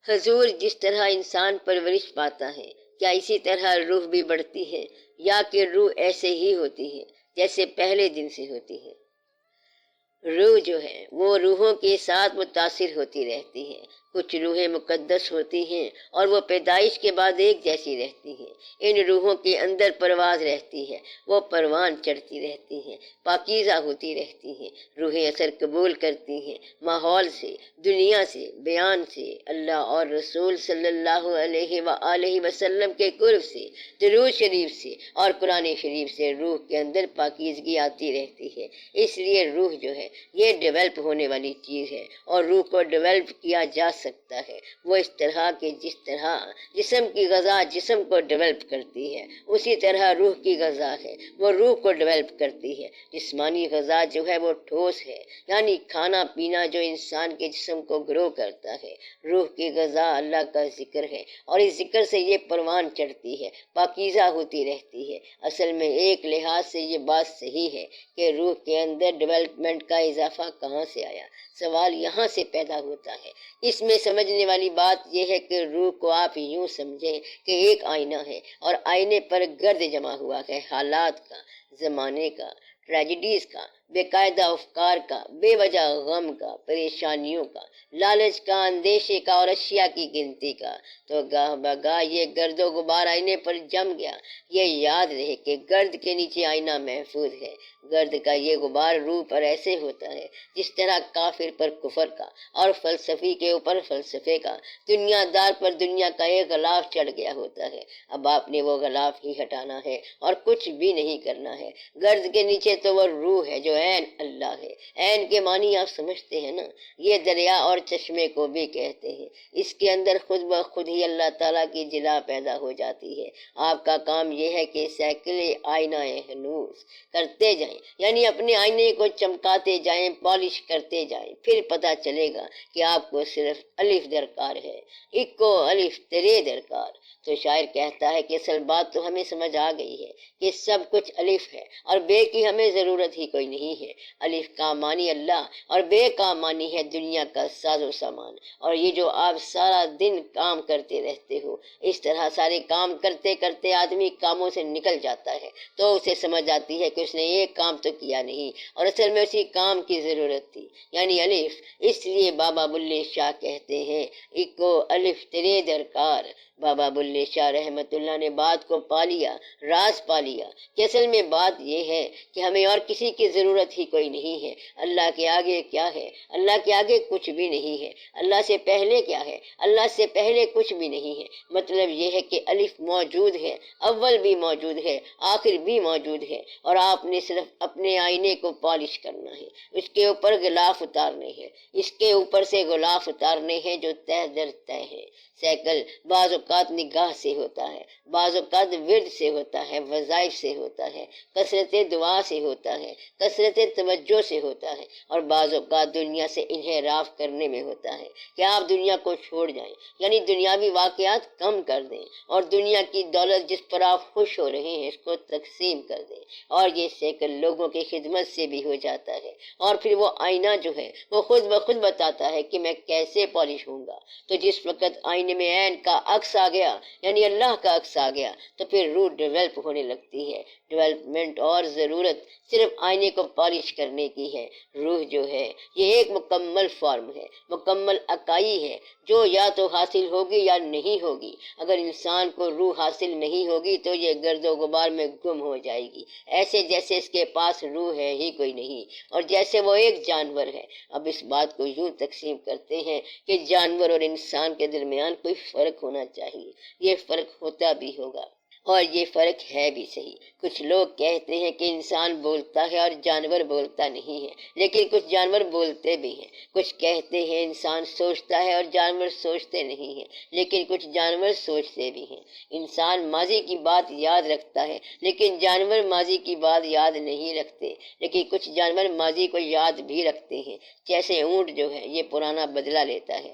حضور، جس طرح انسان پرورش پاتا ہے، کیا اسی طرح روح بھی بڑھتی ہے، یا کہ روح ایسے ہی ہوتی ہے جیسے پہلے دن سے ہوتی ہے؟ روح جو ہے وہ روحوں کے ساتھ متاثر ہوتی رہتی ہے۔ کچھ روحیں مقدس ہوتی ہیں اور وہ پیدائش کے بعد ایک جیسی رہتی ہیں۔ ان روحوں کے اندر پرواز رہتی ہے، وہ پروان چڑھتی رہتی ہیں، پاکیزہ ہوتی رہتی ہیں۔ روحیں اثر قبول کرتی ہیں ماحول سے، دنیا سے، بیان سے، اللہ اور رسول صلی اللہ علیہ وآلہ وسلم کے قرب سے، درود شریف سے اور قرآن شریف سے روح کے اندر پاکیزگی آتی رہتی ہے۔ اس لیے روح جو ہے یہ ڈیولپ ہونے والی چیز ہے، اور روح کو ڈیولپ کیا جا سکتا ہے وہ اس طرح کہ جس طرح جسم کی غذا جسم کو ڈیولپ کرتی ہے، اسی طرح روح کی غذا ہے وہ روح کو ڈیولپ کرتی ہے۔ جسمانی غذا جو ہے وہ ٹھوس ہے، یعنی کھانا پینا جو انسان کے جسم کو گرو کرتا ہے۔ روح کی غذا اللہ کا ذکر ہے، اور اس ذکر سے یہ پروان چڑھتی ہے، پاکیزہ ہوتی رہتی ہے۔ اصل میں ایک لحاظ سے یہ بات صحیح ہے کہ روح کے اندر ڈیولپمنٹ کا اضافہ کہاں سے آیا؟ سوال یہاں سے پیدا ہوتا ہے۔ اس میں سمجھنے والی بات یہ ہے کہ روح کو آپ یوں سمجھیں کہ ایک آئینہ ہے، اور آئینے پر گرد جمع ہوا ہے، حالات کا، زمانے کا، ٹریجڈیز کا، بے قاعدہ افکار کا، بے وجہ غم کا، پریشانیوں کا، لالچ کا، اندیشے کا اور اشیاء کی گنتی کا۔ تو گاہ بگاہ یہ گرد و غبار آئینے پر جم گیا۔ یہ یاد رہے کہ گرد کے نیچے آئینہ محفوظ ہے۔ گرد کا یہ غبار روح پر ایسے ہوتا ہے جس طرح کافر پر کفر کا، اور فلسفی کے اوپر فلسفے کا، دنیا دار پر دنیا کا ایک غلاف چڑھ گیا ہوتا ہے۔ اب آپ نے وہ غلاف ہی ہٹانا ہے اور کچھ بھی نہیں کرنا ہے۔ گرد کے نیچے تو وہ روح ہے جو عین اللہ ہے۔ عین کے معنی آپ سمجھتے ہیں نا؟ یہ دریا اور چشمے کو بھی کہتے ہیں۔ اس کے اندر خود بخود ہی اللہ تعالیٰ کی جلا پیدا ہو جاتی ہے۔ آپ کا کام یہ ہے کہ سائیکل آئینہ ہنوز کرتے جائیں، یعنی اپنے آئینے کو چمکاتے جائیں، پالش کرتے جائیں، پھر پتہ چلے گا کہ آپ کو صرف الف درکار ہے، اکو الف تیرے درکار۔ تو شاعر کہتا ہے کہ اصل بات تو ہمیں سمجھ آ گئی ہے کہ سب کچھ الف ہے، اور بے کی ہمیں ضرورت ہی کوئی نہیں ہے۔ الف کا معنی اللہ اور بے کا معنی ہے دنیا کا ساز و سامان۔ اور یہ جو آپ سارا دن کام کرتے رہتے ہو، اس طرح سارے کام کرتے کرتے آدمی کاموں سے نکل جاتا ہے، تو اسے سمجھ آتی ہے کہ اس نے ایک کام تو کیا نہیں، اور اصل میں اسی کام کی ضرورت تھی، یعنی الف۔ اس لیے بابا بلے شاہ کہتے ہیں اکو الف تیرے درکار۔ بابا بلے شاہ رحمت اللہ نے بات کو پا لیا، راز پا لیا کہ اصل میں بات یہ ہے کہ ہمیں اور کسی کی ضرورت ہی کوئی نہیں ہے۔ اللہ کے آگے کیا ہے؟ اللہ کے آگے کچھ بھی نہیں ہے۔ اللہ سے پہلے کیا ہے؟ اللہ سے پہلے کچھ بھی نہیں ہے۔ مطلب یہ ہے کہ الف موجود ہے، اول بھی موجود ہے، آخر بھی موجود ہے، اور آپ نے صرف اپنے آئینے کو پالش کرنا ہے، اس کے اوپر غلاف اتارنے ہیں، اس کے اوپر سے غلاف اتارنے ہیں جو تہ در تہ ہے۔ سیکل بعض اوقات نگاہ سے ہوتا ہے، بعض اوقات ورد سے ہوتا ہے، وظائف سے ہوتا ہے، کثرت دعا سے ہوتا ہے، کثرت توجہ سے ہوتا ہے، اور بعض اوقات دنیا سے انحراف کرنے میں ہوتا ہے کہ آپ دنیا کو چھوڑ جائیں، یعنی دنیاوی واقعات کم کر دیں، اور دنیا کی دولت جس پر آپ خوش ہو رہے ہیں اس کو تقسیم کر دیں۔ اور یہ سیکل لوگوں کی خدمت سے بھی ہو جاتا ہے، اور پھر وہ آئینہ جو ہے وہ خود بخود بتاتا ہے کہ میں کیسے پالش ہوں گا۔ تو جس وقت آئینے میں عین کا عکس آ گیا، یعنی اللہ کا عکس آ گیا، تو پھر روح ڈیولپ ہونے لگتی ہے۔ ڈیولپمنٹ اور ضرورت صرف آئینے کو پالش کرنے کی ہے۔ روح جو ہے یہ ایک مکمل فارم ہے، مکمل اکائی ہے، جو یا تو حاصل ہوگی یا نہیں ہوگی۔ اگر انسان کو روح حاصل نہیں ہوگی تو یہ گرد و غبار میں گم ہو جائے گی، ایسے جیسے اس کے پاس روح ہے ہی کوئی نہیں، اور جیسے وہ ایک جانور ہے۔ اب اس بات کو یوں تقسیم کرتے ہیں کہ جانور اور انسان کے درمیان کوئی فرق ہونا چاہیے۔ یہ فرق ہوتا بھی ہوگا، اور یہ فرق ہے بھی صحیح۔ کچھ لوگ کہتے ہیں کہ انسان بولتا ہے اور جانور بولتا نہیں ہے، لیکن کچھ جانور بولتے بھی ہیں۔ کچھ کہتے ہیں انسان سوچتا ہے اور جانور سوچتے نہیں ہیں، لیکن کچھ جانور سوچتے بھی ہیں۔ انسان ماضی کی بات یاد رکھتا ہے، لیکن جانور ماضی کی بات یاد نہیں رکھتے، لیکن کچھ جانور ماضی کو یاد بھی رکھتے ہیں۔ جیسے اونٹ جو ہے یہ پرانا بدلہ لیتا ہے،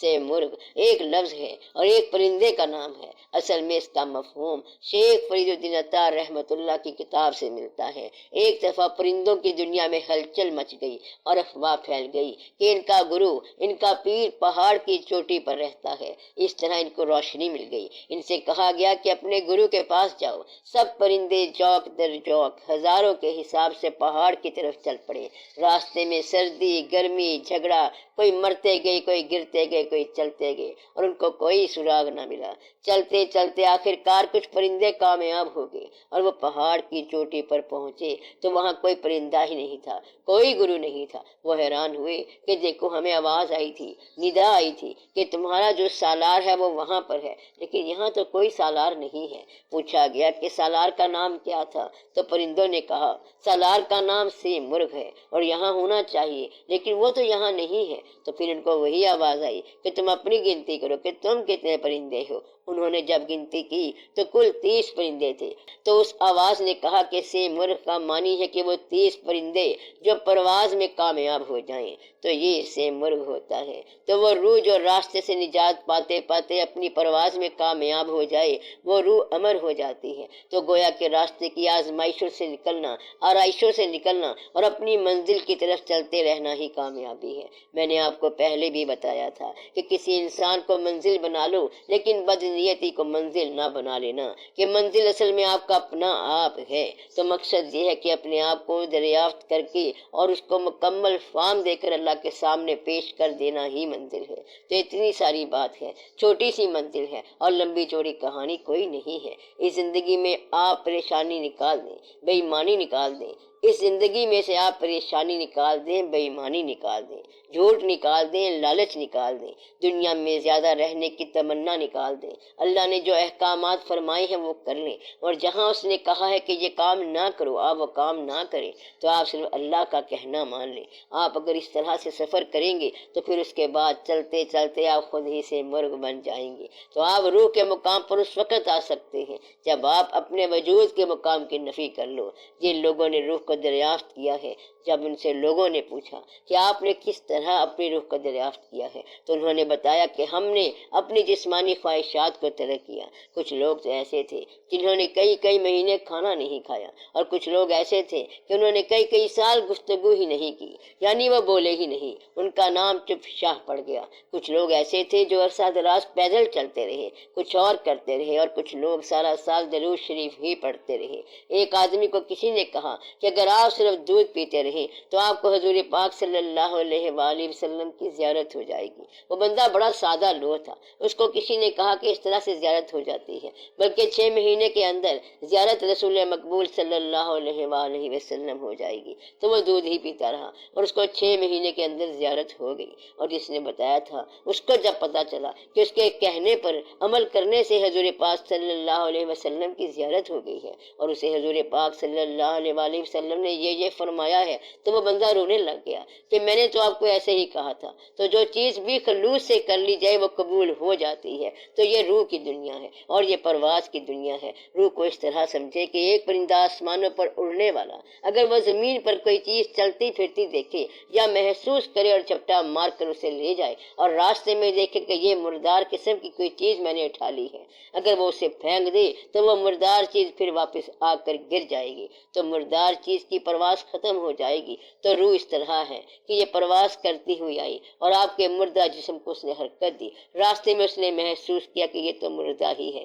سے مرغ ایک لفظ ہے اور ایک پرندے کا نام ہے۔ اصل میں اس کا مفہوم شیخ فرید الدین عطار رحمۃ اللہ کی کتاب سے ملتا ہے۔ ایک دفعہ پرندوں کی دنیا میں ہلچل مچ گئی اور افواہ پھیل گئی کہ ان کا گرو، ان کا پیر پہاڑ کی چوٹی پر رہتا ہے۔ اس طرح ان کو روشنی مل گئی۔ ان سے کہا گیا کہ اپنے گرو کے پاس جاؤ۔ سب پرندے جوک در جوک ہزاروں کے حساب سے پہاڑ کی طرف چل پڑے۔ راستے میں سردی، گرمی، جھگڑا، کوئی مرتے گئے، کوئی گرتے گئے، کوئی چلتے گئے اور ان کو کوئی سراغ نہ ملا۔ چلتے چلتے آخر کار کچھ پرندے کامیاب ہو گئے اور وہ پہاڑ کی چوٹی پر پہنچے تو وہاں کوئی پرندہ ہی نہیں تھا، کوئی گرو نہیں تھا۔ وہ حیران ہوئے کہ دیکھو، ہمیں آواز آئی تھی، ندا آئی تھی کہ تمہارا جو سالار ہے وہ وہاں پر ہے، لیکن یہاں تو کوئی سالار نہیں ہے۔ پوچھا گیا کہ سالار کا نام کیا تھا؟ تو پرندوں نے کہا سالار کا نام سیم مرغ ہے اور یہاں ہونا چاہیے، لیکن وہ تو یہاں نہیں ہے۔ تو پھر ان کو وہی آواز آئی کہ تم اپنی گنتی کرو کہ تم کتنے پرندے ہو۔ انہوں نے جب گنتی کی تو کل 30 پرندے تھے۔ تو اس آواز نے کہا کہ سیم مرغ کا معنی ہے کہ وہ 30 پرندے جو پرواز میں کامیاب ہو جائیں، تو یہ سیم مرغ ہوتا ہے۔ تو وہ روح جو راستے سے نجات پاتے پاتے اپنی پرواز میں کامیاب ہو جائے، وہ روح امر ہو جاتی ہے۔ تو گویا کہ راستے کی آزمائشوں سے نکلنا، آرائشوں سے نکلنا اور اپنی منزل کی طرف چلتے رہنا ہی کامیابی ہے۔ میں نے آپ کو پہلے بھی بتایا تھا کہ کسی انسان کو منزل بنا لو، لیکن بدنیتی کو منزل نہ بنا لینا، کہ منزل اصل میں آپ کا اپنا آپ ہے۔ تو مقصد یہ ہے کہ اپنے آپ کو دریافت کر کے اور اس کو مکمل فام دے کر اللہ کے سامنے پیش کر دینا ہی منزل ہے۔ تو اتنی ساری بات ہے، چھوٹی سی منزل ہے اور لمبی چوڑی کہانی کوئی نہیں ہے۔ اس زندگی میں آپ پریشانی نکال دیں، بے ایمانی نکال دیں۔ اس زندگی میں سے آپ پریشانی نکال دیں، بے ایمانی نکال دیں، جھوٹ نکال دیں، لالچ نکال دیں، دنیا میں زیادہ رہنے کی تمنا نکال دیں۔ اللہ نے جو احکامات فرمائے ہیں وہ کر لیں، اور جہاں اس نے کہا ہے کہ یہ کام نہ کرو، آپ وہ کام نہ کریں، تو آپ صرف اللہ کا کہنا مان لیں۔ آپ اگر اس طرح سے سفر کریں گے تو پھر اس کے بعد چلتے چلتے آپ خود ہی سے مرغ بن جائیں گے۔ تو آپ روح کے مقام پر اس وقت آ سکتے ہیں جب آپ اپنے وجود کے مقام کی نفی کر لو۔ جن لوگوں نے روح کو دریافت کیا ہے، جب ان سے لوگوں نے پوچھا کہ آپ نے کس طرح اپنی روح کو دریافت کیا ہے، تو انہوں نے بتایا کہ ہم نے اپنی جسمانی خواہشات کو ترک کیا۔ کچھ لوگ تو ایسے تھے جنہوں نے کئی مہینے کھانا نہیں کھایا، اور کچھ لوگ ایسے تھے کہ انہوں نے کئی سال گفتگو ہی نہیں کی، یعنی وہ بولے ہی نہیں، ان کا نام چپ شاہ پڑ گیا۔ کچھ لوگ ایسے تھے جو عرصہ دراز پیدل چلتے رہے، کچھ اور کرتے رہے، اور کچھ لوگ سارا سال درود شریف ہی پڑھتے رہے۔ ایک آدمی کو کسی نے کہا کہ اگر آپ صرف دودھ پیتے رہے تو آپ کو حضور پاک صلی اللہ علیہ وآلہ وسلم کی زیارت ہو جائے گی۔ وہ بندہ بڑا سادہ لوح تھا۔ اس کو کسی نے کہا کہ اس طرح سے زیارت ہو جاتی ہے، بلکہ 6 مہینے کے اندر زیارت رسول مقبول صلی اللہ علیہ وآلہ وسلم ہو جائے گی۔ تو وہ دودھ ہی پیتا رہا اور اس کو 6 مہینے کے اندر زیارت ہو گئی۔ اور جس نے بتایا تھا، اس کو جب پتا چلا کہ اس کے کہنے پر عمل کرنے سے حضور پاک صلی اللہ علیہ وسلم کی زیارت ہو گئی ہے اور اسے حضور پاک صلی اللہ علیہ وآلہ وسلم نے یہ فرمایا ہے، تو وہ بندہ رونے لگ گیا کہ میں نے تو آپ کو ایسے ہی کہا تھا۔ تو جو چیز بھی خلوص سے کر لی جائے وہ قبول ہو جاتی ہے۔ تو یہ روح کی دنیا ہے اور یہ پرواز کی دنیا ہے۔ روح کو اس طرح سمجھے کہ ایک پرندہ آسمانوں پر اڑنے والا اگر وہ زمین پر کوئی چیز چلتی پھرتی دیکھے یا محسوس کرے اور چپٹا مار کر اسے لے جائے، اور راستے میں دیکھے کہ یہ مردار قسم کی کوئی چیز میں نے اٹھا لی ہے، اگر وہ اسے پھینک دے تو وہ مردار چیز پھر واپس آ کر گر جائے گی، تو مردار چیز کی پرواز ختم ہو جائے گی۔ تو روح اس طرح ہے کہ یہ پرواز کرتی ہوئی آئی اور آپ کے مردہ جسم کو اس نے حرکت دی۔ راستے میں اس نے محسوس کیا کہ یہ تو مردہ ہی ہے،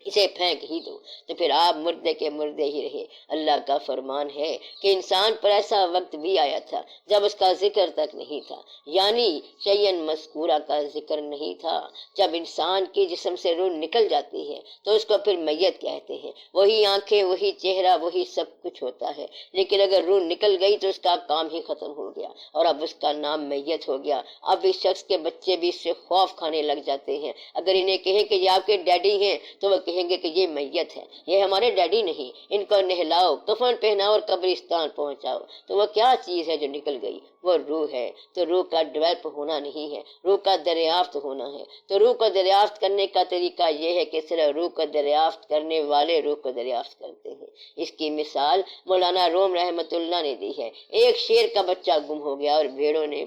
اسے پھینک ہی دو، تو پھر آپ مردے کے مردے ہی رہے۔ اللہ کا فرمان ہے کہ انسان پر ایسا وقت بھی آیا تھا جب اس کا ذکر تک نہیں تھا، یعنی شیئن مذکورہ کا ذکر نہیں تھا۔ جب انسان کی جسم سے روح نکل جاتی ہے تو اس کو پھر میت کہتے ہیں۔ وہی آنکھیں، وہی چہرہ، وہی سب کچھ ہوتا ہے، لیکن اگر روح نکل گئی تو اس کا کام ہی ختم ہو گیا اور اب اس کا نام میت ہو گیا۔ اب اس شخص کے بچے بھی اس سے خوف کھانے لگ جاتے ہیں۔ اگر انہیں کہیں کہ یہ آپ کے ڈیڈی ہیں تو وہ کہیں گے کہ یہ میت ہے، یہ ہمارے ڈیڈی نہیں، ان کو نہلاؤ، کفن پہناؤ اور قبرستان پہنچاؤ۔ تو وہ کیا چیز ہے جو نکل گئی؟ وہ روح ہے۔ تو روح کا ڈیولپ ہونا نہیں ہے، روح کا دریافت ہونا ہے۔ تو روح کو دریافت کرنے کا طریقہ یہ ہے کہ صرف روح کو دریافت کرنے والے روح کو دریافت کرتے ہیں۔ اس کی مثال مولانا روم رحمۃ اللہ نے دی ہے۔ ایک شیر کا بچہ گم ہو گیا اور بھیڑوں نے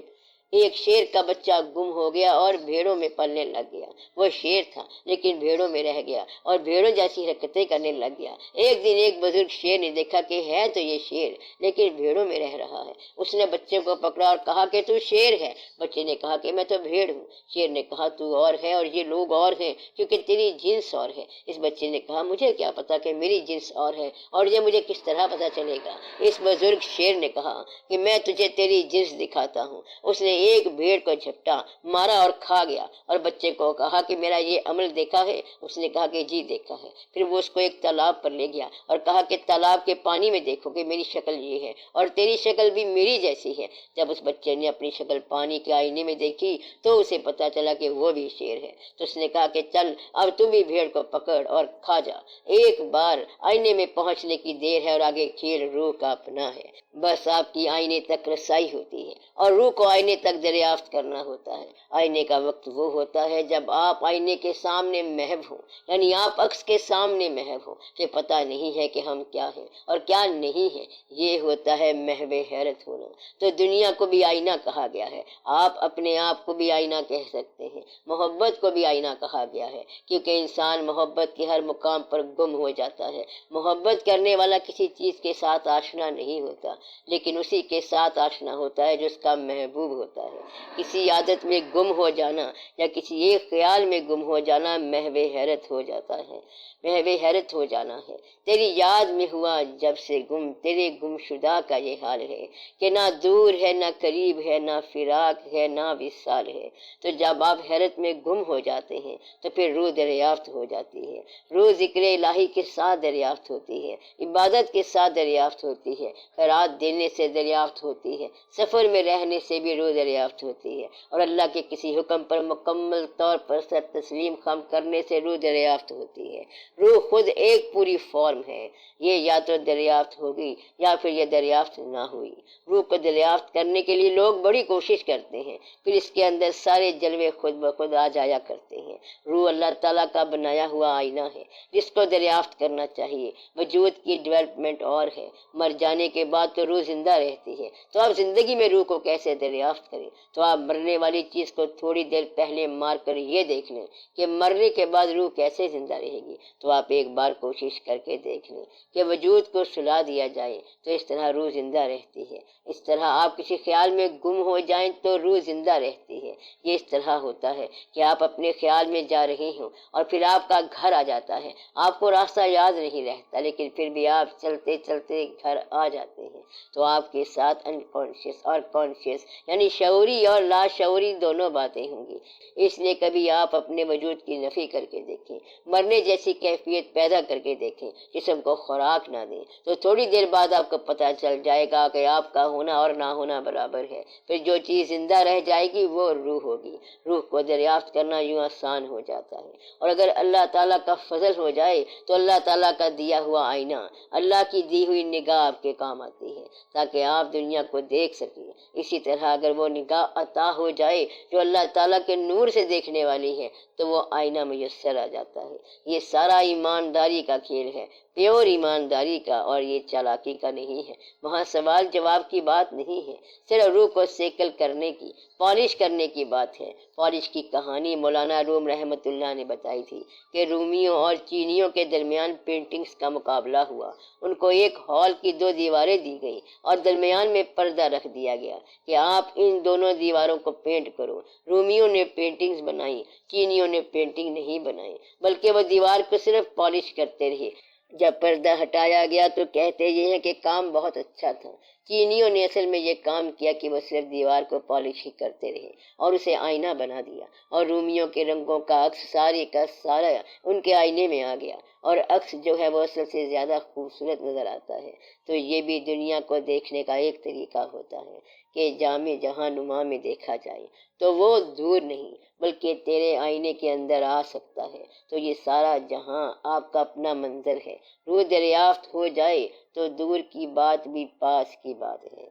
ایک شیر کا بچہ گم ہو گیا اور بھیڑوں میں پلنے لگ گیا۔ وہ شیر تھا لیکن بھیڑوں میں رہ گیا اور بھیڑوں جیسی حرکتیں کرنے لگ گیا۔ ایک دن ایک بزرگ شیر نے دیکھا کہ ہے تو یہ شیر لیکن بھیڑوں میں رہ رہا ہے۔ اس نے بچے کو پکڑا اور کہا کہ تو شیر ہے۔ بچے نے کہا کہ میں تو بھیڑ ہوں۔ شیر نے کہا تو اور ہے اور یہ لوگ اور ہیں کیونکہ تیری جنس اور ہے۔ اس بچے نے کہا مجھے کیا پتا کہ میری جنس اور ہے اور یہ مجھے کس طرح پتا چلے گا۔ اس بزرگ شیر نے کہا کہ میں تجھے تیری جنس دکھاتا ہوں۔ اس نے ایک بھیڑ کو جھپٹا مارا اور کھا گیا اور بچے کو کہا کہ میرا یہ عمل دیکھا ہے؟ اس نے کہا کہ جی دیکھا ہے۔ پھر وہ اس کو ایک تالاب پر لے گیا اور کہا کہ تالاب کے پانی میں دیکھو کہ میری شکل یہ ہے اور تیری شکل بھی میری جیسی ہے۔ جب اس بچے نے اپنی شکل پانی کے آئینے میں دیکھی تو اسے پتا چلا کہ وہ بھی شیر ہے۔ تو اس نے کہا کہ چل اب تم بھی بھیڑ کو پکڑ اور کھا جا۔ ایک بار آئینے میں پہنچنے کی دیر ہے اور آگے کھیل روح کا اپنا ہے۔ بس آپ کی آئینے تک رسائی ہوتی ہے اور روح کو آئینے تک دریافت کرنا ہوتا ہے۔ آئینے کا وقت وہ ہوتا ہے جب آپ آئینے کے سامنے محو ہوں، یعنی آپ عکس کے سامنے محو ہوں کہ پتہ نہیں ہے کہ ہم کیا ہیں اور کیا نہیں ہے۔ یہ ہوتا ہے محو حیرت ہونا۔ تو دنیا کو بھی آئینہ کہا گیا ہے، آپ اپنے آپ کو بھی آئینہ کہہ سکتے ہیں۔ محبت کو بھی آئینہ کہا گیا ہے کیونکہ انسان محبت کے ہر مقام پر گم ہو جاتا ہے۔ محبت کرنے والا کسی چیز کے ساتھ آشنا نہیں ہوتا لیکن اسی کے ساتھ آشنا ہوتا ہے جو اس کا محبوب ہوتا ہے۔ کسی عادت میں گم ہو جانا یا کسی ایک خیال میں گم ہو جانا محو حیرت ہو جاتا ہے، محو حیرت ہو جانا ہے۔ تیری یاد میں ہوا جب سے گم، تیرے گم شدہ کا یہ حال ہے کہ نہ دور ہے نہ قریب ہے، نہ فراق ہے نہ وصال ہے۔ تو جب آپ حیرت میں گم ہو جاتے ہیں تو پھر روح دریافت ہو جاتی ہے۔ روح ذکر الہی کے ساتھ دریافت ہوتی ہے، عبادت کے ساتھ دریافت ہوتی ہے، خیرات دینے سے دریافت ہوتی ہے، سفر میں رہنے سے بھی روح دریافت ہوتی ہے اور اللہ کے کسی حکم پر مکمل طور پر سر تسلیم خم کرنے سے روح دریافت ہوتی ہے۔ روح خود ایک پوری فارم ہے، یہ یا تو دریافت ہوگی یا پھر یہ دریافت نہ ہوئی۔ روح کو دریافت کرنے کے لیے لوگ بڑی کوشش کرتے ہیں، پھر اس کے اندر سارے جلوے خود بخود آ جایا کرتے ہیں۔ روح اللہ تعالیٰ کا بنایا ہوا آئینہ ہے جس کو دریافت کرنا چاہیے۔ وجود کی ڈیولپمنٹ اور ہے، مر جانے کے بعد تو روح زندہ رہتی ہے، تو آپ زندگی میں روح کو کیسے دریافت کریں؟ تو آپ مرنے والی چیز کو تھوڑی دیر پہلے مار کر یہ دیکھ لیں کہ مرنے کے بعد روح کیسے زندہ رہے گی۔ تو آپ ایک بار کوشش کر کے دیکھ لیں کہ وجود کو سلا دیا جائے تو اس طرح روح زندہ رہتی ہے۔ اس طرح آپ کسی خیال میں گم ہو جائیں تو روح زندہ رہتی ہے۔ یہ اس طرح ہوتا ہے کہ آپ اپنے خیال میں جا رہے ہوں اور پھر آپ کا گھر آ جاتا ہے، آپ کو راستہ یاد نہیں رہتا لیکن پھر بھی آپ چلتے چلتے گھر آ جاتے ہیں۔ تو آپ کے ساتھ انکانشیس اور کانشیس یعنی شعوری اور لاشعوری دونوں باتیں ہوں گی۔ اس لیے کبھی آپ اپنے وجود کی نفی کر کے دیکھیں، مرنے جیسی کیفیت پیدا کر کے دیکھیں، جسم کو خوراک نہ دیں تو تھوڑی دیر بعد آپ کو پتہ چل جائے گا کہ آپ کا ہونا اور نہ ہونا برابر ہے۔ پھر جو چیز زندہ رہ جائے گی وہ روح ہوگی۔ روح کو دریافت کرنا یوں آسان ہو جاتا ہے اور اگر اللہ تعالیٰ کا فضل ہو جائے تو اللہ تعالیٰ کا دیا ہوا آئینہ، اللہ کی دی ہوئی نگاہ آپ کے کام آتی ہے تاکہ آپ دنیا کو دیکھ سکیں۔ اسی طرح اگر وہ نگاہ عطا ہو جائے جو اللہ تعالیٰ کے نور سے دیکھنے والی ہے تو وہ آئینہ میسر آ جاتا ہے۔ یہ سارا ایمانداری کا کھیل ہے، پیور ایمانداری کا، اور یہ چالاکی کا نہیں ہے۔ وہاں سوال جواب کی بات نہیں ہے، صرف روح کو سیکل کرنے کی، پالش کرنے کی بات ہے۔ پالش کی کہانی مولانا روم رحمۃ اللہ نے بتائی تھی کہ رومیوں اور چینیوں کے درمیان پینٹنگز کا مقابلہ ہوا۔ ان کو ایک ہال کی 2 دیواریں دی گئیں اور درمیان میں پردہ رکھ دیا گیا کہ آپ ان دونوں دیواروں کو پینٹ کرو۔ رومیوں نے پینٹنگز بنائیں، چینیوں نے پینٹنگ نہیں بنائی بلکہ وہ دیوار کو صرف پالش کرتے رہے۔ جب پردہ ہٹایا گیا تو کہتے یہ ہیں کہ کام بہت اچھا تھا۔ چینیوں نے اصل میں یہ کام کیا کہ وہ صرف دیوار کو پالش ہی کرتے رہے اور اسے آئینہ بنا دیا، اور رومیوں کے رنگوں کا عکس سارے کا سارا ان کے آئینے میں آ گیا اور عکس جو ہے وہ اصل سے زیادہ خوبصورت نظر آتا ہے۔ تو یہ بھی دنیا کو دیکھنے کا ایک طریقہ ہوتا ہے کہ جامع جہاں نما میں دیکھا جائے تو وہ دور نہیں بلکہ تیرے آئینے کے اندر آ سکتا ہے۔ تو یہ سارا جہاں آپ کا اپنا منظر ہے۔ روح دریافت ہو جائے تو دور کی بات بھی پاس کی بات ہے۔